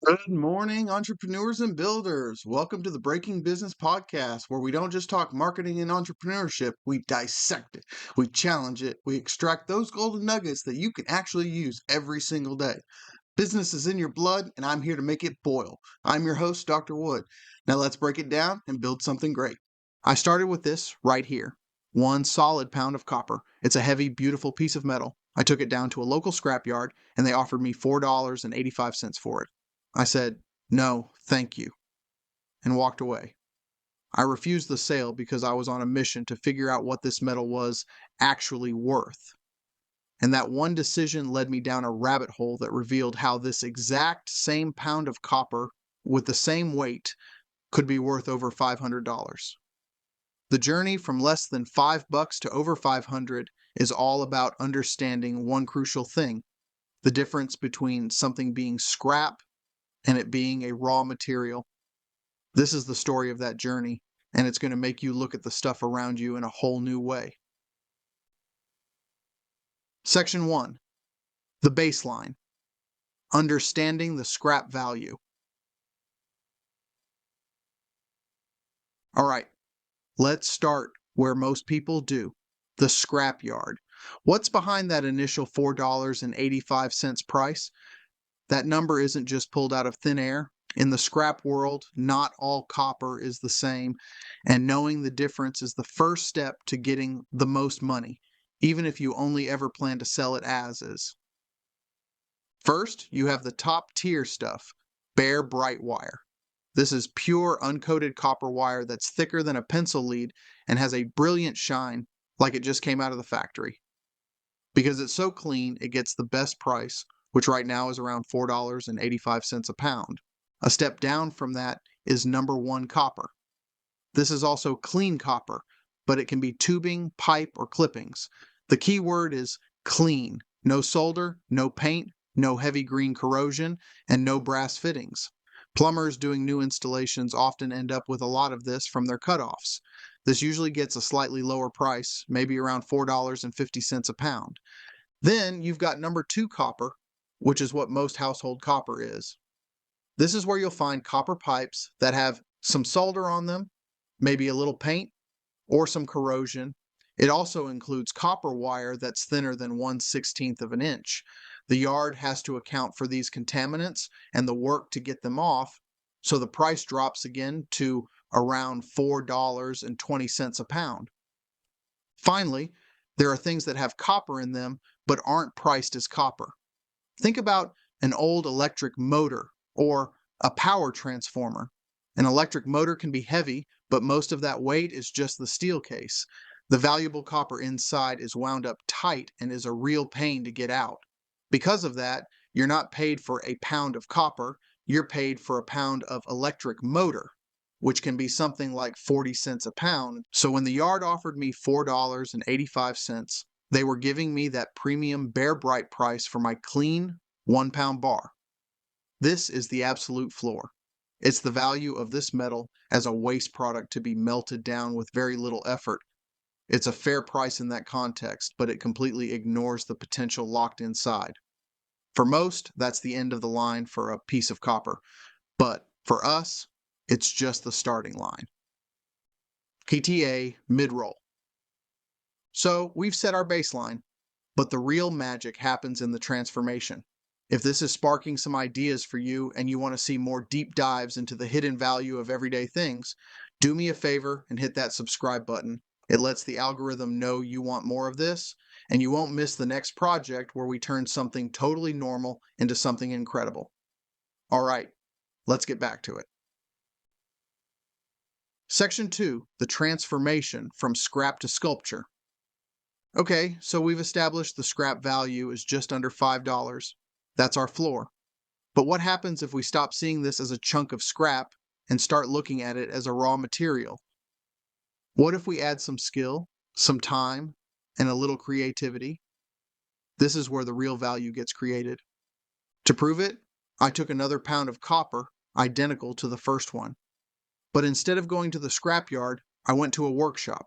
Good morning, entrepreneurs and builders. Welcome to the Breaking Business Podcast, where we don't just talk marketing and entrepreneurship, we dissect it, we challenge it, we extract those golden nuggets that you can actually use every single day. Business is in your blood, and I'm here to make it boil. I'm your host, Dr. Wood. Now let's break it down and build something great. I started with this right here. 1 solid pound of copper. It's a heavy, beautiful piece of metal. I took it down to a local scrapyard, and they offered me $4.85 for it. I said, "No, thank you," and walked away. I refused the sale because I was on a mission to figure out what this metal was actually worth. And that one decision led me down a rabbit hole that revealed how this exact same pound of copper with the same weight could be worth over $500. The journey from less than $5 to over 500 is all about understanding one crucial thing: the difference between something being scrap and it being a raw material. This is the story of that journey, and it's going to make you look at the stuff around you in a whole new way. Section 1. The baseline. Understanding the scrap value. All right, let's start where most people do, the scrapyard. What's behind that initial $4.85 price? That number isn't just pulled out of thin air. In the scrap world, not all copper is the same, and knowing the difference is the first step to getting the most money, even if you only ever plan to sell it as is. First, you have the top tier stuff, bare bright wire. This is pure uncoated copper wire that's thicker than a pencil lead and has a brilliant shine like it just came out of the factory. Because it's so clean, it gets the best price, which right now is around $4.85 a pound. A step down from that is number 1 copper. This is also clean copper, but it can be tubing, pipe, or clippings. The key word is clean. No solder, no paint, no heavy green corrosion, and no brass fittings. Plumbers doing new installations often end up with a lot of this from their cutoffs. This usually gets a slightly lower price, maybe around $4.50 a pound. Then you've got number 2 copper, which is what most household copper is. This is where you'll find copper pipes that have some solder on them, maybe a little paint, or some corrosion. It also includes copper wire that's thinner than 1/16 of an inch. The yard has to account for these contaminants and the work to get them off, so the price drops again to around $4.20 a pound. Finally, there are things that have copper in them but aren't priced as copper. Think about an old electric motor or a power transformer. An electric motor can be heavy, but most of that weight is just the steel case. The valuable copper inside is wound up tight and is a real pain to get out. Because of that, you're not paid for a pound of copper, you're paid for a pound of electric motor, which can be something like 40 cents a pound. So when the yard offered me $4.85, they were giving me that premium bare bright price for my clean 1-pound bar. This is the absolute floor. It's the value of this metal as a waste product to be melted down with very little effort. It's a fair price in that context, but it completely ignores the potential locked inside. For most, that's the end of the line for a piece of copper. But for us, it's just the starting line. PTA mid-roll. So we've set our baseline, but the real magic happens in the transformation. If this is sparking some ideas for you and you want to see more deep dives into the hidden value of everyday things, do me a favor and hit that subscribe button. It lets the algorithm know you want more of this, and you won't miss the next project where we turn something totally normal into something incredible. All right, let's get back to it. Section 2, the transformation from scrap to sculpture. Okay, so we've established the scrap value is just under $5. That's our floor. But what happens if we stop seeing this as a chunk of scrap and start looking at it as a raw material? What if we add some skill, some time, and a little creativity? This is where the real value gets created. To prove it, I took another pound of copper, identical to the first one. But instead of going to the scrapyard, I went to a workshop.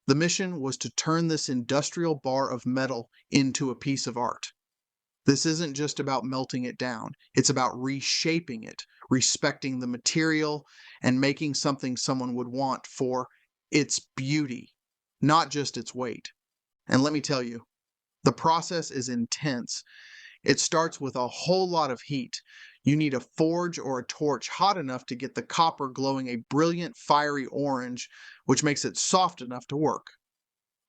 The mission was to turn this industrial bar of metal into a piece of art. This isn't just about melting it down, it's about reshaping it, respecting the material, and making something someone would want for its beauty, not just its weight. And let me tell you, the process is intense. It starts with a whole lot of heat. You need a forge or a torch hot enough to get the copper glowing a brilliant fiery orange, which makes it soft enough to work.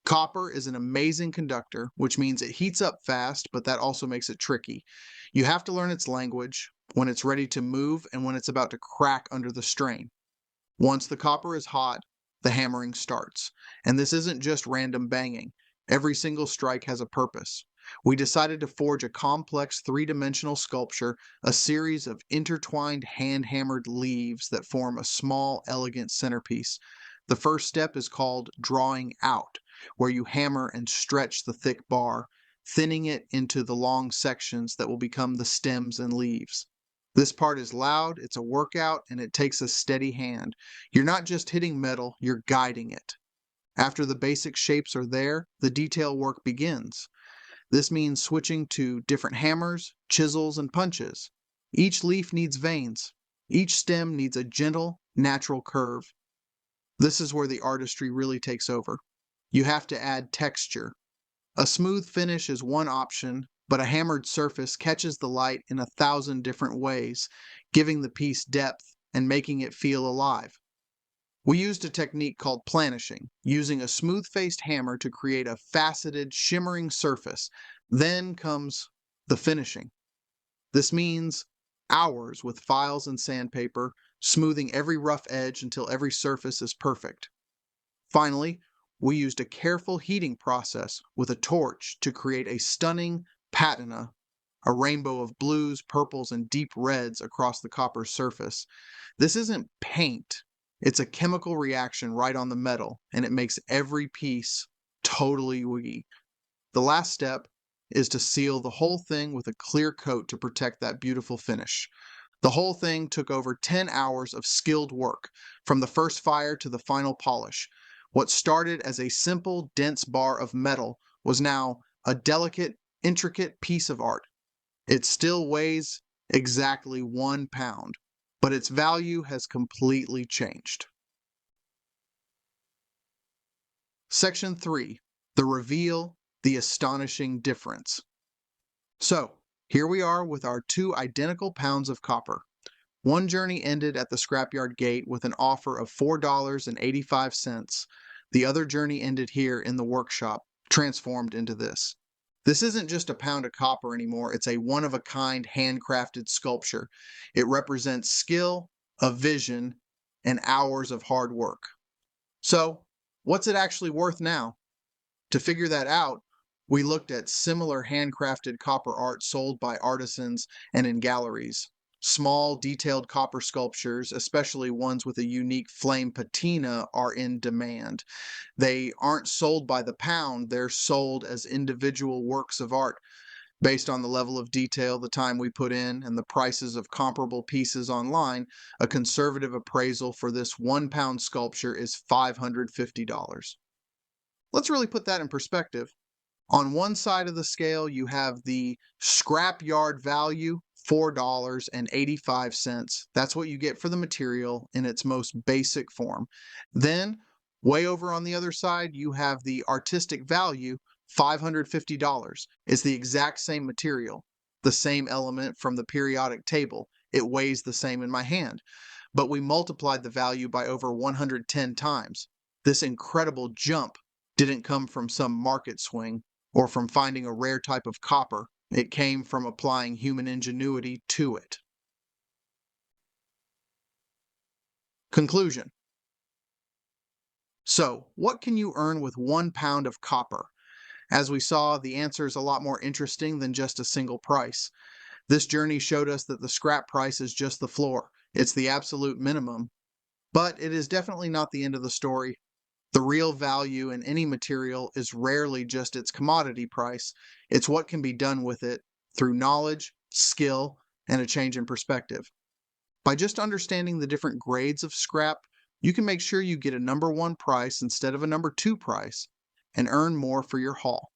Copper is an amazing conductor, which means it heats up fast, but that also makes it tricky. You have to learn its language, when it's ready to move and when it's about to crack under the strain. Once the copper is hot, the hammering starts. And this isn't just random banging. Every single strike has a purpose. We decided to forge a complex three-dimensional sculpture, a series of intertwined hand-hammered leaves that form a small, elegant centerpiece. The first step is called drawing out, where you hammer and stretch the thick bar, thinning it into the long sections that will become the stems and leaves. This part is loud, it's a workout, and it takes a steady hand. You're not just hitting metal, you're guiding it. After the basic shapes are there, the detail work begins. This means switching to different hammers, chisels, and punches. Each leaf needs veins. Each stem needs a gentle, natural curve. This is where the artistry really takes over. You have to add texture. A smooth finish is one option, but a hammered surface catches the light in 1,000 different ways, giving the piece depth and making it feel alive. We used a technique called planishing, using a smooth-faced hammer to create a faceted, shimmering surface. Then comes the finishing. This means hours with files and sandpaper, smoothing every rough edge until every surface is perfect. Finally, we used a careful heating process with a torch to create a stunning patina, a rainbow of blues, purples, and deep reds across the copper surface. This isn't paint, it's a chemical reaction right on the metal, and it makes every piece totally wiggy. The last step is to seal the whole thing with a clear coat to protect that beautiful finish. The whole thing took over 10 hours of skilled work, from the first fire to the final polish. What started as a simple, dense bar of metal was now a delicate, intricate piece of art. It still weighs exactly 1 pound, but its value has completely changed. Section 3. The reveal, the astonishing difference. So, here we are with our 2 identical pounds of copper. One journey ended at the scrapyard gate with an offer of $4.85. The other journey ended here in the workshop, transformed into this. This isn't just a pound of copper anymore, it's a one-of-a-kind handcrafted sculpture. It represents skill, a vision, and hours of hard work. So, what's it actually worth now? To figure that out, we looked at similar handcrafted copper art sold by artisans and in galleries. Small, detailed copper sculptures, especially ones with a unique flame patina, are in demand. They aren't sold by the pound, they're sold as individual works of art. Based on the level of detail, the time we put in, and the prices of comparable pieces online, a conservative appraisal for this 1 pound sculpture is $550. Let's really put that in perspective. On one side of the scale, you have the scrapyard value, $4.85. That's what you get for the material in its most basic form. Then, way over on the other side, you have the artistic value, $550. It's the exact same material, the same element from the periodic table. It weighs the same in my hand. But we multiplied the value by over 110 times. This incredible jump didn't come from some market swing or from finding a rare type of copper. It came from applying human ingenuity to it. Conclusion. So, what can you earn with 1 pound of copper? As we saw, the answer is a lot more interesting than just a single price. This journey showed us that the scrap price is just the floor. It's the absolute minimum. But it is definitely not the end of the story. The real value in any material is rarely just its commodity price. It's what can be done with it through knowledge, skill, and a change in perspective. By just understanding the different grades of scrap, you can make sure you get a number 1 price instead of a number 2 price and earn more for your haul.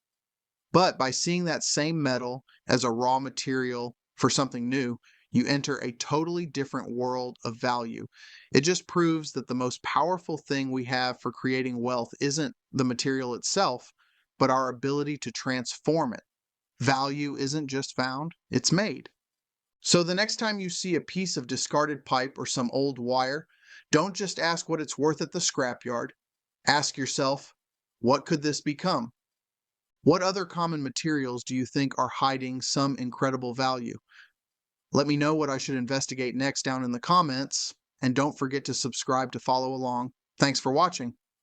But by seeing that same metal as a raw material for something new, you enter a totally different world of value. It just proves that the most powerful thing we have for creating wealth isn't the material itself, but our ability to transform it. Value isn't just found, it's made. So the next time you see a piece of discarded pipe or some old wire, don't just ask what it's worth at the scrapyard. Ask yourself, what could this become? What other common materials do you think are hiding some incredible value? Let me know what I should investigate next down in the comments, and don't forget to subscribe to follow along. Thanks for watching.